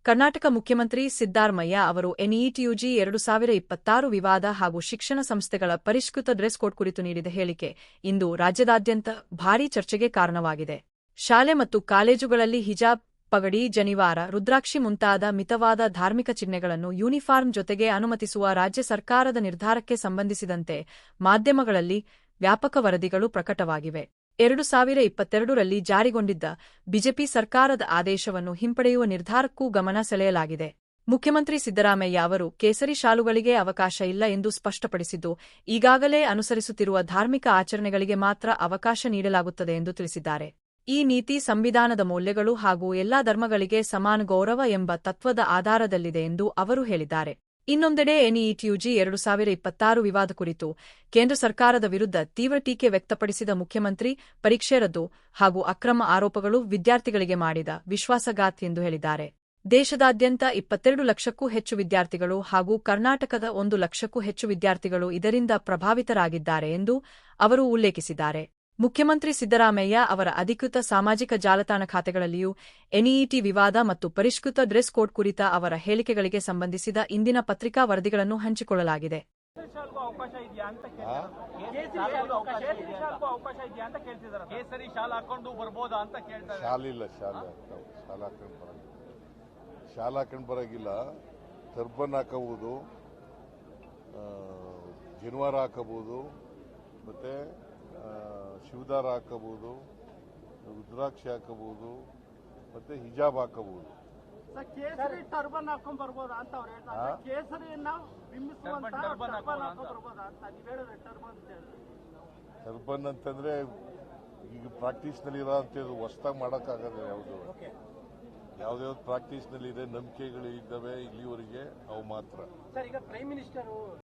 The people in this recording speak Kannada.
ಕರ್ನಾಟಕ ಮುಖ್ಯಮಂತ್ರಿ ಸಿದ್ದರಾಮಯ್ಯ ಅವರು ಎನ್ಇಟಿಯುಜಿ 2026 ವಿವಾದ ಹಾಗೂ ಶಿಕ್ಷಣ ಸಂಸ್ಥೆಗಳ ಪರಿಷ್ಕೃತ ಡ್ರೆಸ್ ಕೋಡ್ ಕುರಿತು ನೀಡಿದ ಹೇಳಿಕೆ ಇಂದು ರಾಜ್ಯದಾದ್ಯಂತ ಭಾರೀ ಚರ್ಚೆಗೆ ಕಾರಣವಾಗಿದೆ. ಶಾಲೆ ಮತ್ತು ಕಾಲೇಜುಗಳಲ್ಲಿ ಹಿಜಾಬ್, ಪಗಡಿ, ಜನಿವಾರ, ರುದ್ರಾಕ್ಷಿ ಮುಂತಾದ ಮಿತವಾದ ಧಾರ್ಮಿಕ ಚಿಹ್ನೆಗಳನ್ನು ಯೂನಿಫಾರ್ಮ್ ಜೊತೆಗೆ ಅನುಮತಿಸುವ ರಾಜ್ಯ ಸರ್ಕಾರದ ನಿರ್ಧಾರಕ್ಕೆ ಸಂಬಂಧಿಸಿದಂತೆ ಮಾಧ್ಯಮಗಳಲ್ಲಿ ವ್ಯಾಪಕ ವರದಿಗಳು ಪ್ರಕಟವಾಗಿವೆ. 2022ರಲ್ಲಿ ಜಾರಿಗೊಂಡಿದ್ದ ಬಿಜೆಪಿ ಸರ್ಕಾರದ ಆದೇಶವನ್ನು ಹಿಂಪಡೆಯುವ ನಿರ್ಧಾರಕ್ಕೂ ಗಮನ ಸೆಳೆಯಲಾಗಿದೆ. ಮುಖ್ಯಮಂತ್ರಿ ಸಿದ್ದರಾಮಯ್ಯ ಅವರು ಕೇಸರಿ ಶಾಲುಗಳಿಗೆ ಅವಕಾಶ ಇಲ್ಲ ಎಂದು ಸ್ಪಷ್ಟಪಡಿಸಿದ್ದು, ಈಗಾಗಲೇ ಅನುಸರಿಸುತ್ತಿರುವ ಧಾರ್ಮಿಕ ಆಚರಣೆಗಳಿಗೆ ಮಾತ್ರ ಅವಕಾಶ ನೀಡಲಾಗುತ್ತದೆ ಎಂದು ತಿಳಿಸಿದ್ದಾರೆ. ಈ ನೀತಿ ಸಂವಿಧಾನದ ಮೌಲ್ಯಗಳು ಹಾಗೂ ಎಲ್ಲಾ ಧರ್ಮಗಳಿಗೆ ಸಮಾನ ಗೌರವ ಎಂಬ ತತ್ವದ ಆಧಾರದಲ್ಲಿದೆ ಎಂದು ಅವರು ಹೇಳಿದ್ದಾರೆ. ಇನ್ನೊಂದೆಡೆ ಎನ್ಇಟಿಯುಜಿ 2026 ವಿವಾದ ಕುರಿತು ಕೇಂದ್ರ ಸರ್ಕಾರದ ವಿರುದ್ಧ ತೀವ್ರ ಟೀಕೆ ವ್ಯಕ್ತಪಡಿಸಿದ ಮುಖ್ಯಮಂತ್ರಿ, ಪರೀಕ್ಷೆ ರದ್ದು ಹಾಗೂ ಅಕ್ರಮ ಆರೋಪಗಳು ವಿದ್ಯಾರ್ಥಿಗಳಿಗೆ ಮಾಡಿದ ವಿಶ್ವಾಸಘಾತ ಎಂದು ಹೇಳಿದ್ದಾರೆ. ದೇಶದಾದ್ಯಂತ 22 ಲಕ್ಷಕ್ಕೂ ಹೆಚ್ಚು ವಿದ್ಯಾರ್ಥಿಗಳು ಹಾಗೂ ಕರ್ನಾಟಕದ 1 ಲಕ್ಷಕ್ಕೂ ಹೆಚ್ಚು ವಿದ್ಯಾರ್ಥಿಗಳು ಇದರಿಂದ ಪ್ರಭಾವಿತರಾಗಿದ್ದಾರೆ ಎಂದು ಅವರು ಉಲ್ಲೇಖಿಸಿದ್ದಾರೆ. ಮುಖ್ಯಮಂತ್ರಿ ಸಿದ್ದರಾಮಯ್ಯ ಅವರ ಅಧಿಕೃತ ಸಾಮಾಜಿಕ ಜಾಲತಾಣ ಖಾತೆಗಳಲ್ಲಿಯೂ ಎನ್ಇಟಿ ವಿವಾದ ಮತ್ತು ಪರಿಷ್ಕೃತ ಡ್ರೆಸ್ ಕೋಡ್ ಕುರಿತ ಅವರ ಹೇಳಿಕೆಗಳಿಗೆ ಸಂಬಂಧಿಸಿದ ಇಂದಿನ ಪತ್ರಿಕಾ ವರದಿಗಳನ್ನು ಹಂಚಿಕೊಳ್ಳಲಾಗಿದೆ. ಶಾಲಾ ಹಾಕೊಂಡು ಬರಂಗಿಲ್ಲ, ಟರ್ಬನ್ ಹಾಕಬಹುದು, ಜನಿವಾರ ಹಾಕಬಹುದು, ಮತ್ತೆ ಶಿವದಾರ ಹಾಕಬಹುದು, ರುದ್ರಾಕ್ಷಿ ಹಾಕಬಹುದು, ಮತ್ತೆ ಹಿಜಾಬ್ ಹಾಕಬಹುದು. ಕೇಸರಿ ಟರ್ಬನ್ ಹಾಕೊಂಡ್ ಬರ್ಬೋದಾ ಅಂತ ಅವ್ರು ಹೇಳ್ತಾರೆ. ಕೇಸರಿಯನ್ನ ಬಿಂಬಿಸುವಂತ ಟರ್ಬನ್ ಹಾಕೊಂಡ್ ಬರ್ಬೋದಾ ಅಂತ ನೀವು ಹೇಳಿದ್ರೆ ಟರ್ಬನ್ ಅಂತಂದ್ರೆ ಈಗ ಪ್ರಾಕ್ಟೀಸ್ ನಲ್ಲಿ ಇರೋ ಅಂತ ಹೊಸದಾಗಿ ಮಾಡಕ್ಕಾಗಲ್ಲ. ಯಾವ್ದು ಪ್ರಾಕ್ಟೀಸ್ ನಲ್ಲಿ ಇದೆ, ನಂಬಿಕೆಗಳು ಇದ್ದಾವೆ ಇಲ್ಲಿವರೆಗೆ, ಅವು ಮಾತ್ರ. ಸರ್, ಈಗ ಪ್ರೈಮ್ ಮಿನಿಸ್ಟರ್